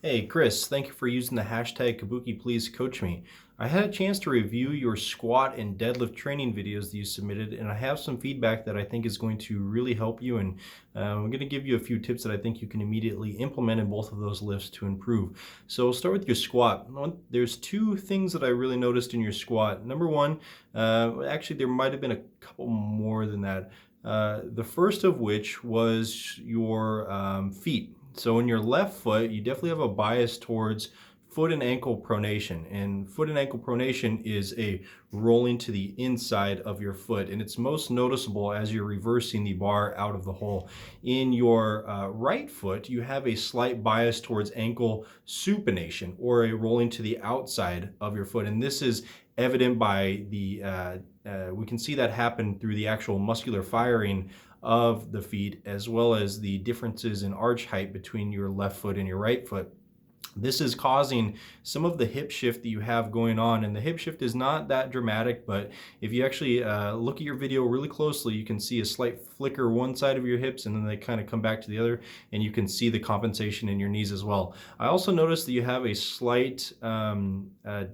Hey, Chris, thank you for using the hashtag Kabuki Please Coach Me. I had a chance to review your squat and deadlift training videos that you submitted, and I have some feedback that I think is going to really help you. And I'm going to give you a few tips that I think you can immediately implement in both of those lifts to improve. So we'll start with your squat. There's two things that I really noticed in your squat. Number one, actually, there might have been a couple more than that. The first of which was your feet. So in your left foot, you definitely have a bias towards foot and ankle pronation. And foot and ankle pronation is a rolling to the inside of your foot. And it's most noticeable as you're reversing the bar out of the hole. In your right foot, you have a slight bias towards ankle supination, or a rolling to the outside of your foot. And this is evident by we can see that happen through the actual muscular firing of the feet, as well as the differences in arch height between your left foot and your right foot. This is causing some of the hip shift that you have going on, and the hip shift is not that dramatic, but if you actually look at your video really closely, you can see a slight flicker one side of your hips, and then they kind of come back to the other, and you can see the compensation in your knees as well. I also noticed that you have a slight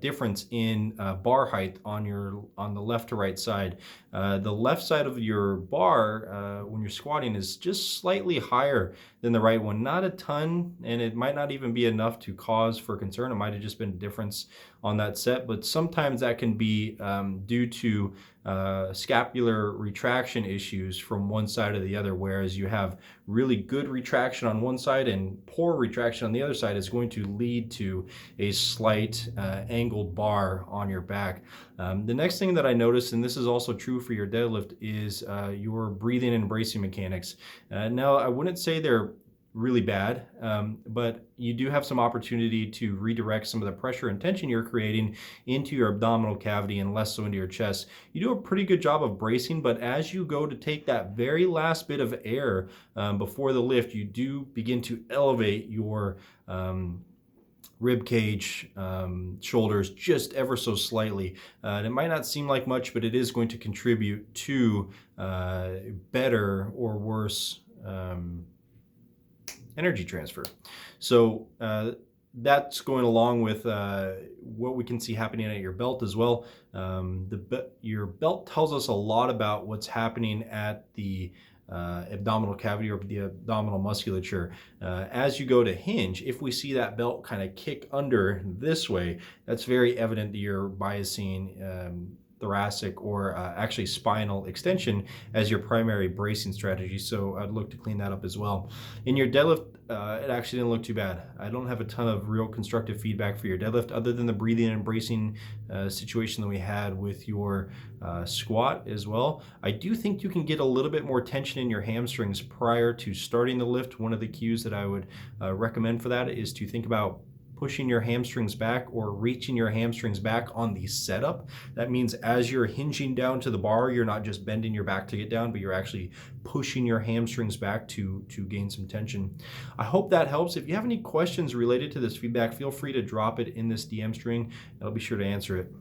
difference in bar height on the left to right side. The left side of your bar when you're squatting is just slightly higher than the right one. Not a ton, and it might not even be enough to cause for concern. It might have just been a difference on that set, but sometimes that can be due to scapular retraction issues from one side to the other, whereas you have really good retraction on one side and poor retraction on the other side is going to lead to a slight angled bar on your back. The next thing that I noticed, and this is also true for your deadlift, is your breathing and bracing mechanics. Now, I wouldn't say they're really bad, but you do have some opportunity to redirect some of the pressure and tension you're creating into your abdominal cavity and less so into your chest. You do a pretty good job of bracing, but as you go to take that very last bit of air before the lift, you do begin to elevate your rib cage, shoulders just ever so slightly. And it might not seem like much, but it is going to contribute to better or worse energy transfer. So that's going along with what we can see happening at your belt as well. Your belt tells us a lot about what's happening at the abdominal cavity or the abdominal musculature. As you go to hinge, if we see that belt kind of kick under this way, that's very evident that you're biasing thoracic or actually spinal extension as your primary bracing strategy. So I'd look to clean that up as well. In your deadlift, it actually didn't look too bad. I don't have a ton of real constructive feedback for your deadlift other than the breathing and bracing situation that we had with your squat as well. I do think you can get a little bit more tension in your hamstrings prior to starting the lift. One of the cues that I would recommend for that is to think about pushing your hamstrings back or reaching your hamstrings back on the setup. That means as you're hinging down to the bar, you're not just bending your back to get down, but you're actually pushing your hamstrings back to gain some tension. I hope that helps. If you have any questions related to this feedback, feel free to drop it in this DM string, and I'll be sure to answer it.